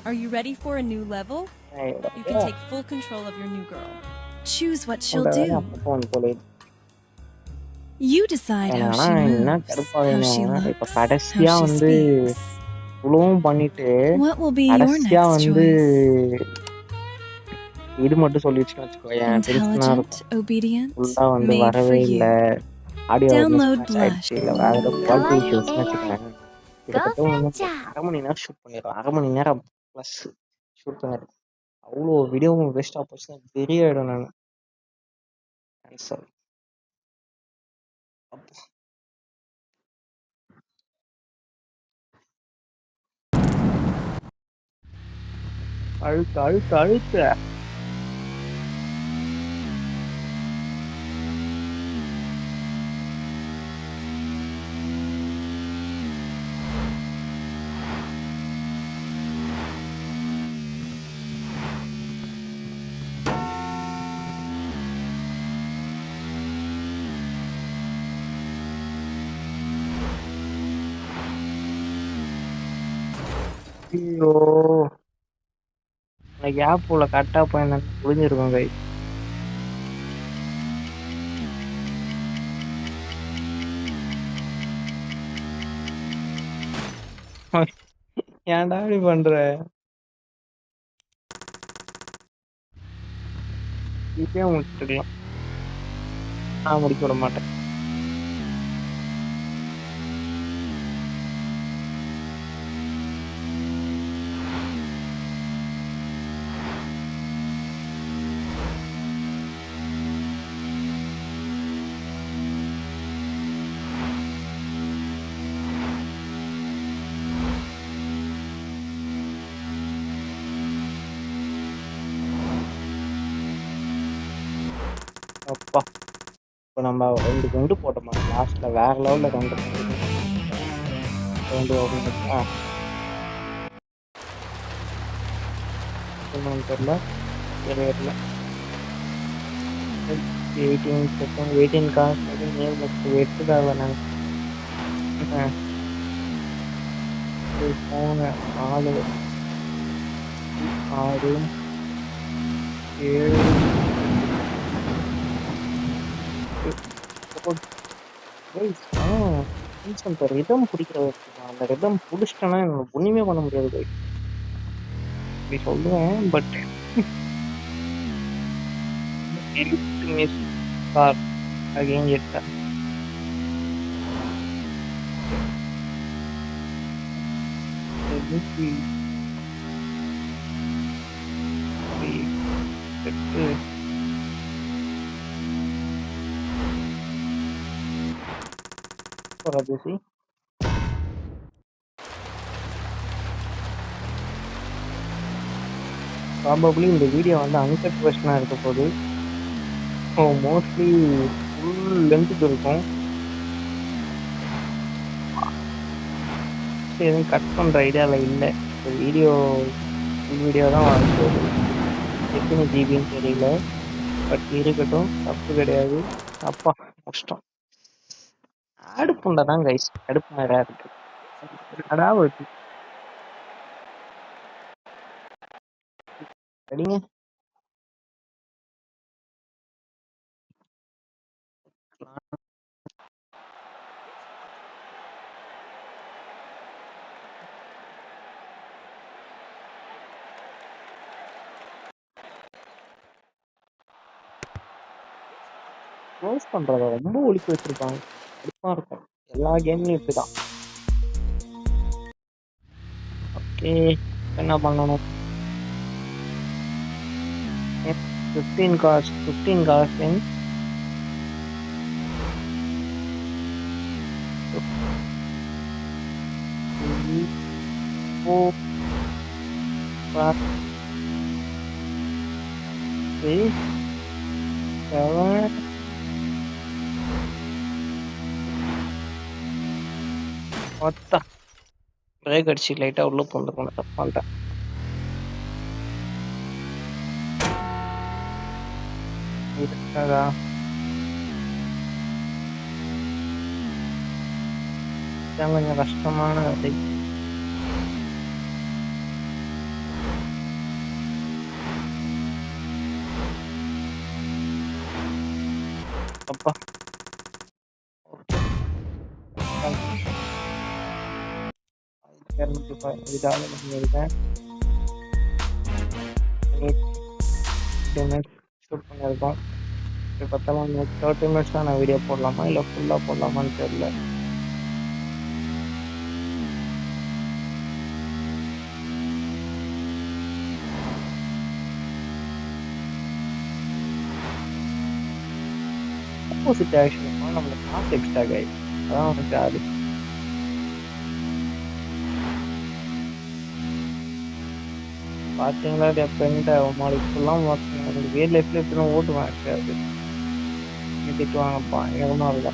Are you ready for a new level? You can take full control of your new girl. Choose what she'll do. You decide how she moves, how she looks, how she speaks. What will be your next choice? இது மட்டும் சொல்லிடுச்சுன்னு வச்சுக்கோயேன், Intelligent, obedient, made வரவே for இல்ல. you. Audio Download ஆயிடுச்சு, இல்ல வேற ஏதோ quality இஷ்யூஸ்னு வச்சுக்கோங்க. கிட்டத்தட்ட வந்து 1/2 மணி நேரம் ஷூட் பண்ணிடுறோம். 1/2 மணி நேரம் ப்ளஸ் ஷூட் பண்ணிடுறோம். அவ்வளோ வீடியோவும் வேஸ்டாக போச்சுன்னா பெரிய ஆயிடும். நான் ஆன்சர் அழுத்து அழுத்து அழுத்து. ஐயோ, அந்த கேப் உள்ள கரெக்டாக போய் புரிஞ்சிருக்கோம் கை. ஏன்டா இப்படி பண்ற? ஈஸியா முடிச்சுக்கலாம். நான் முடிக்க விட மாட்டேன். அப்பா, இப்போ நம்ம 2 குண்டு போட்டோமா லாஸ்ட்ல, வேற லெவல்ல 2 தெரியல. 18 செகண்ட் 18 காசு 8 நாங்கள் போங்க. 4 6 7 ரிதம் பிடிக்கிறது இருக்குல்ல, அந்த ரிதம் புடிச்சிட்டேன்னா எனக்கு ஒண்ணுமே பண்ண முடியாது guys. இப்படி சொல்லுவேன் பட் மிஸ் கார் அகைன் எட்டா நூற்றி எட்டு ராஜேஷி ப்ராபப்ளி இந்த வீடியோ வந்து அன்கட் வெர்ஷனாக இருக்க போது ஸோ மோஸ்ட்லி ஃபுல் லென்த்துக்கு இருக்கும். எதுவும் கட் பண்ணுற ஐடியாவில் இல்லை. இந்த வீடியோ ஃபுல் வீடியோ தான் வரப்போகுது. எத்தனை ஜிபின்னு தெரியல, பட் இருக்கட்டும், தப்பு கிடையாது. அப்பா கஷ்டம். ஆடு புண்டை தான் கைஸ், கடுப்பு நிறையா இருக்கு. அடா இருக்கு அடிங்க. க்ளோஸ் பண்ணுறத ரொம்ப ஒழிச்சு வச்சிருப்பாங்க, கடுப்பாக இருக்கும். எல்லா கேம்லையும் இப்படி தான். ஓகே, என்ன பண்ணணும்? 15 கார்ஸ் 15 கார்ஸ் இன் 4 5 6 7 மொத்தம் பிரேக் அடிச்சு லைட்டாக உள்ள போந்துருக்கணும், தப்பு பண்ணிட்டேன். இதுக்காக இதான் கொஞ்சம் கஷ்டமான வேலை. அப்பா இதாக பண்ணியிருக்கேன். ஷூட் பண்ணியிருக்கோம். இப்போ பார்த்தாலும் 30 மினிட்ஸ் தான் நான் வீடியோ போடலாமா இல்லை ஃபுல்லாக போடலாமான்னு தெரியல. ஆப்போசிட் ஆக்ஷன் நம்மளுக்கு காசு எக்ஸ்ட்ரா ஆகி அதான் எனக்கு அது பார்த்தீங்களா? அது எப்போங்கிட்ட நாளைக்கு ஃபுல்லாக பார்த்தீங்கன்னா எனக்கு ரியல் லைஃப்ல எப்படி ஓட்டுவேன். அது திட்டுவாங்கப்பா எங்கமா இல்லை.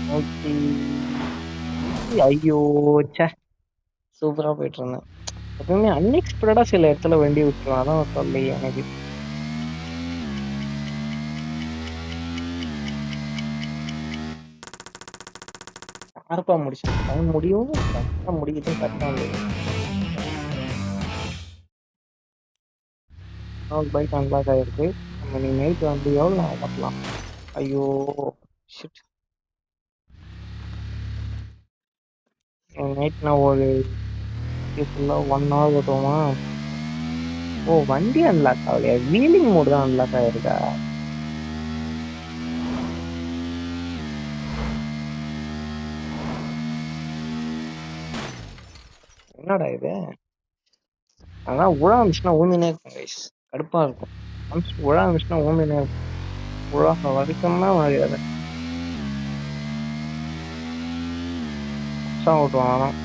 நூற்றி ஐயோ சே சூப்பராக போயிட்டு இருந்தேன். எப்பவுமே அன்எக்ஸ்பெக்டடாக சில இடத்துல வண்டி விட்டுருவேன், அதான் சொல்லி எனக்கு. ஷார்ப்பாக முடிச்சேன், டைம் முடியும் கரெக்டாக முடிக்கிட்டு கரெக்டாக முடியும். பைக் அன்லாக் ஆகிருக்கு. நம்ம நீ நைட் வந்து எவ்வளோ நான் கட்டலாம்? ஐயோ ஷிட், நைட் நான் ஒரு ஃபுல்லாக 1 hour ஓட்டுவோமா? ஓ வண்டி அன்லாக் ஆகலையா, வீலிங் மோடு தான் அன்லாக் ஆகிருக்கா? என்னடா இது? ஆனால் உழா இருந்துச்சுன்னா ஊந்துனே இருக்கும் கைஸ், கடுப்பாக இருக்கும். ஒன்ஸ் உழா இருந்துச்சுன்னா ஊந்துனே இருக்கும். உழா வரைக்கும்னா மரியாதை ஓட்டுவான். ஆனால்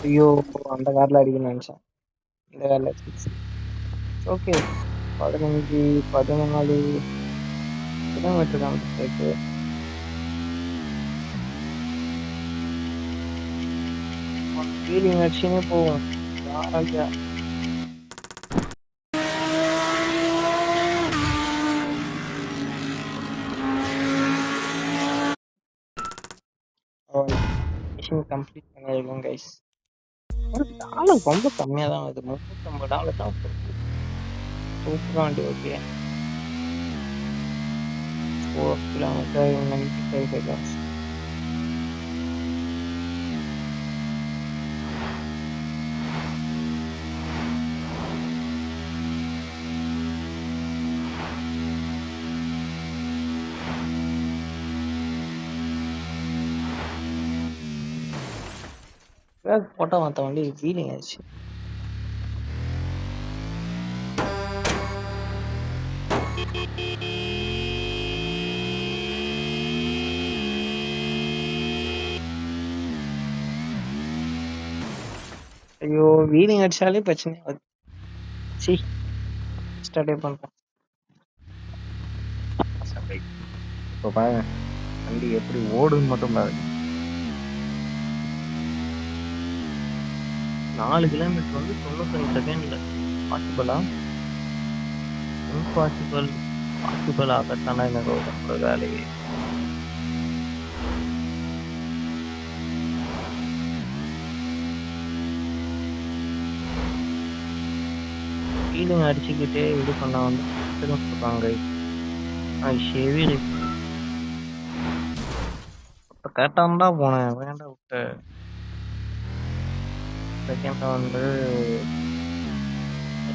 ஐயோ அந்த காரில் அடிக்கணும்னு நினச்சேன், இந்த காரில். ஓகே 15 14 கிலோமீட்டர் தான் இருக்கு. ஃபீலிங் அடிச்சுன்னே போவோம். ராஜா. மிஷன் கம்ப்ளீட் பண்ணிருக்கோம் கைஸ். டாலர் ரொம்ப கம்மியா தான் வருது, $350 தான் வருது. சூப்பரா வண்டி. Okay, 4 kilometre 95 seconds. போட்டா மற்ற வண்டி ஃபீலிங் ஆச்சு. ஐயோ, வீலிங் அடிச்சாலே பிரச்சனை ஆகுது. ஸ்டார்டே பண்றேன். இப்போ பாருங்க வண்டி எப்படி ஓடுன்னு மட்டும் பாருங்க. 4 கிலோமீட்டர் வந்து 95 செகண்ட்ல. பாசிபிளா? இம்பாசிபிள். பாசிபிள் ஆகத்தானே எனக்கு ஒரு வேலையே. ஃபீலிங் அடிச்சுக்கிட்டே இது பண்ண வந்து கொடுப்பாங்க. ஷெவி இப்போ கரெக்டாக தான் போனேன், வேண்டாம் விட்ட. செகண்ட்ல வந்து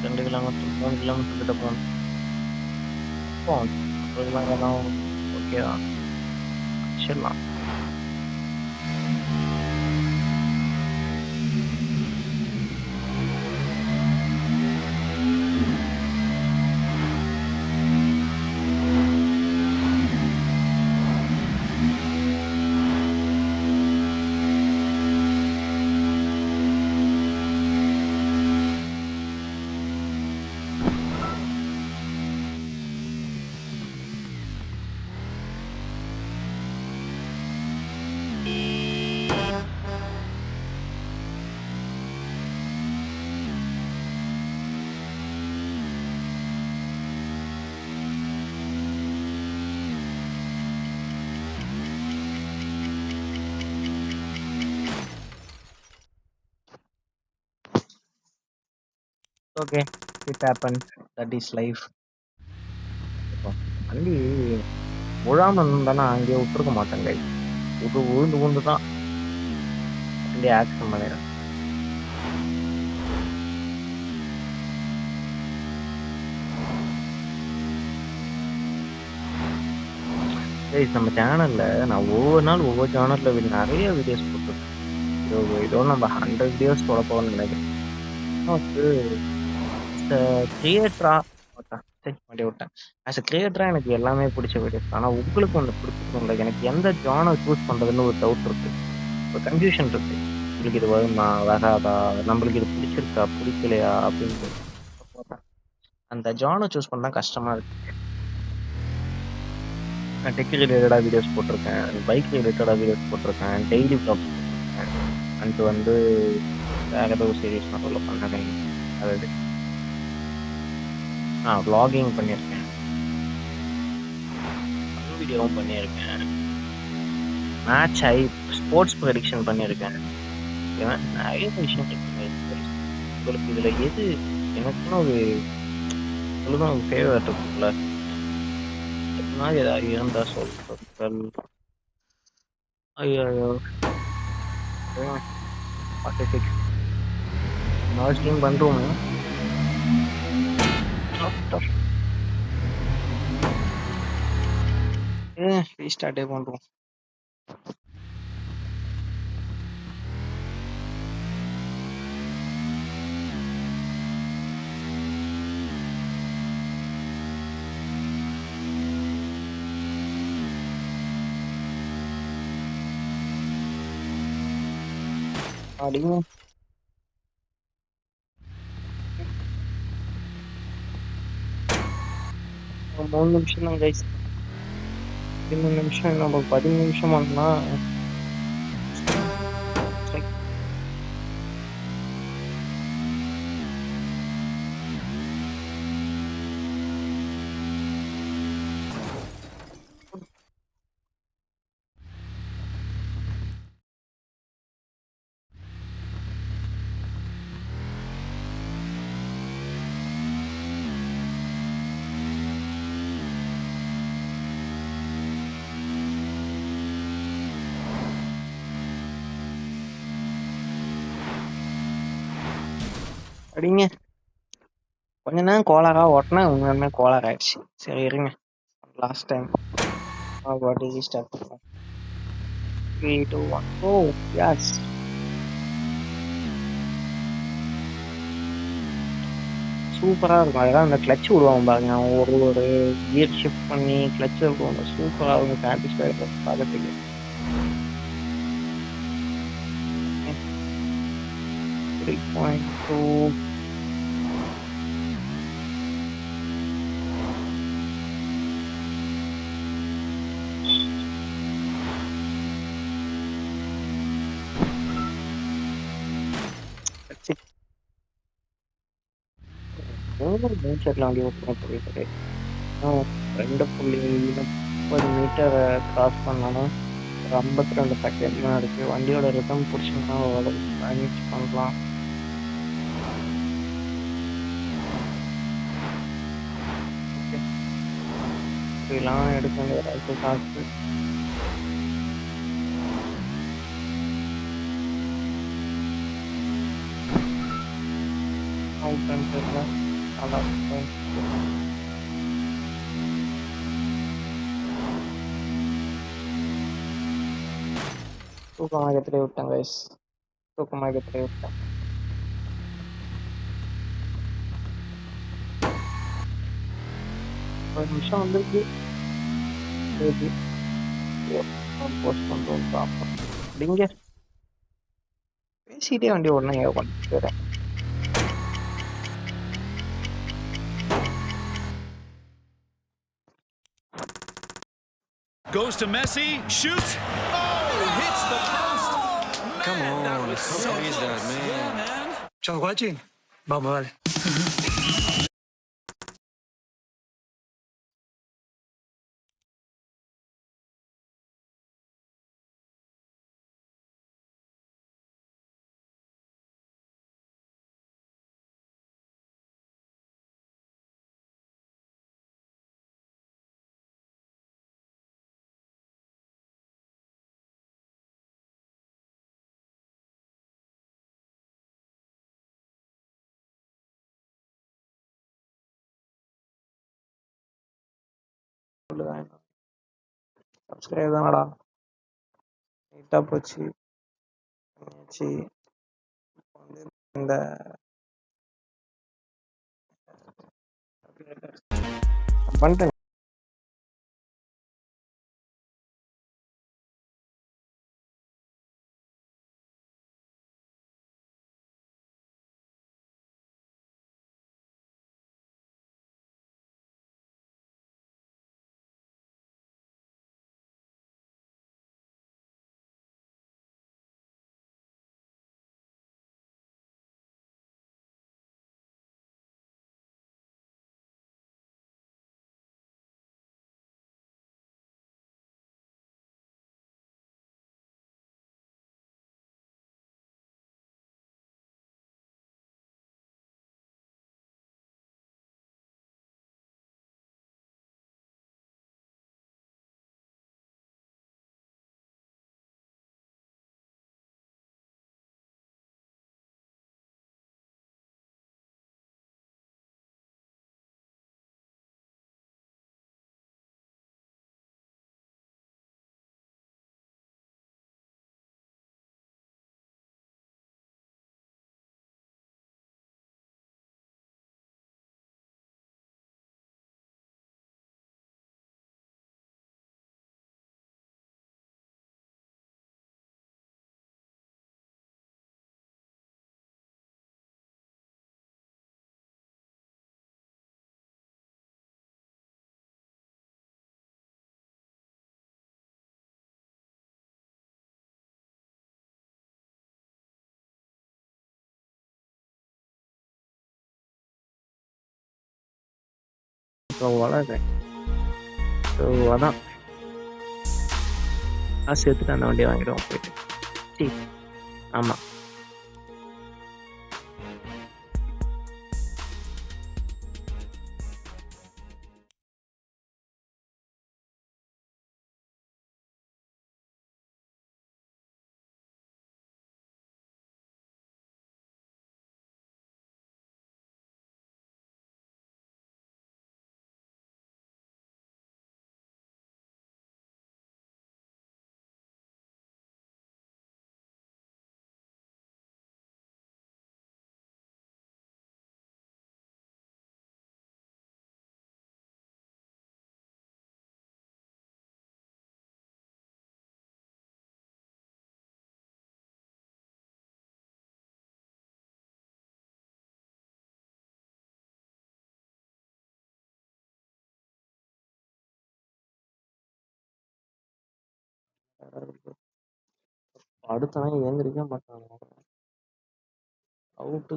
2 கிலோமீட்டர் 3 கிலோமீட்டர் கிட்ட போனேன். ஓகே தான், அடிச்சிடலாம். Okay, it happen, that is life. வண்டி விழாம இருந்தானா அங்கேயே விட்டுருக்க மாட்டேங்க. விழுந்து தான் வண்டி ஆக்ஷன் பண்ணிடுறேன். நம்ம சேனல்ல நான் ஒவ்வொரு நாள் ஒவ்வொரு சேனல்ல நிறைய வீடியோஸ் போட்டுருக்கேன். இதோ நம்ம 100 வீடியோஸ் போட போகணும்னு நினைக்கிறேன். கிரியேட்டரா விட்டேன். ஆஸ் அ கிரியேட்டரா எனக்கு எல்லாமே பிடிச்ச வீடியோஸ். ஆனால் உங்களுக்கு ஒன்று பிடிச்சிருக்கோம்ல, எனக்கு எந்த ஜானர் சூஸ் பண்றதுன்னு ஒரு டவுட் இருக்கு, ஒரு கன்ஃபியூஷன் இருக்கு. உங்களுக்கு இது வருமா வராதா, நம்மளுக்கு இது பிடிச்சிருக்கா பிடிக்கலையா அப்படின்னு அந்த ஜானர் சூஸ் பண்ணா கஷ்டமா இருக்கு. நான் டெக் ரிலேட்டடாக வீடியோஸ் போட்டிருக்கேன், பைக் ரிலேட்டடாக வீடியோஸ் போட்டிருக்கேன், டெய்லி வ்ளாக்ஸ் போட்டிருக்கேன். அண்ட் வந்து வேற ஏதோ சீரியஸ் நான் சொல்ல பண்ணேன். அதாவது வ்ளாகிங் பண்ணியிருக்கேன், வீடியோவும் பண்ணியிருக்கேன், மேட்ச் ஸ்போர்ட்ஸ் ப்ரெடிக்ஷன் பண்ணியிருக்கேன். நிறைய விஷயம் உங்களுக்கு இதில் எது எனக்குன்னு ஒரு சொல்லுங்க, ஒரு ஃபேவரட் இருக்குல்ல, மாதிரி ஏதாவது இருந்தா சொல்லுங்கள். ஐயோ 46 ஸ்ட்ரீம் பண்ணுறோம். ரீஸ்டார்ட்டே பண்ணுறோம். அப்படிங்க 3 நிமிஷம் தான் கைஸ். 13 நிமிஷம் நம்ம 10 நிமிஷம் ஆனா அடிங்க. கொஞ்ச நேரம் கோளாரா ஓட்டுனா உண்மையுமே கோளாறு ஆயிடுச்சு. சரி இருங்க. லாஸ்ட் டைம் பாடி ஸ்டார்ட் பண்ணுவோம். 3, 2, 1 கோ. எஸ். சூப்பரா இருக்கும். அதெல்லாம் அந்த கிளட்ச் விடுவான் பாருங்க. அவன் ஒரு கியர் ஷிஃப்ட் பண்ணி கிளட்ச் விடுவாங்க. சூப்பரா இருக்கும். சாட்டிஸ்ஃபைடு பார்க்கறதுக்கு. 3.2 மூணு செட்ல வண்டி ஓட்டுனா புரியுது. 2.30 மீட்டர் கிராஸ் பண்ணணும். ஒரு 52 செகண்ட் தான் இருக்கு. வண்டியோட ரிதம் பிடிச்சோம்னா ஓரளவுக்கு மேனேஜ் பண்ணலாம். இப்படிலாம் எடுக்க வேண்டிய வாய்ப்பு காசு. அவுட் தெரியல. நல்லா இருக்கும். தூக்கமாக எத்திரி விட்டேன் கைஸ். தூக்கமாக எத்திரி விட்டேன். ஒரு நிமிஷம் வந்துருக்கு. போஸ்ட் பண்ணுறோம் பார்ப்போம். அப்படிங்க பேசிட்டே வண்டி ஓடனா ஏன் உட்காந்து Goes to Messi, shoots. Oh, hits the post. Come Man, that on, was how so is that, close. man? Yeah, man. Ciao guaci. Vamos, vale. சொல்லுவேன். சப்ஸ்கிரைப் தானடா. நீட்டாக போச்சு. பண்ணியாச்சு. வந்து இந்த பண்ணிட்டேன். ஸோ வளர்றேன். ஸோ அதான் காசு எடுத்துட்டு அந்த வண்டியை வாங்கிடுவோம் போயிட்டு. சரி. ஆமாம். அடுத்தவன் ஏந்திரிக்க மாட்டாங்க. அவுட்டு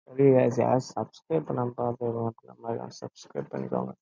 13. யார் சப்ஸ்கிரைப் பண்ணாம பார்த்து சப்ஸ்கிரைப் பண்ணிக்கோங்க.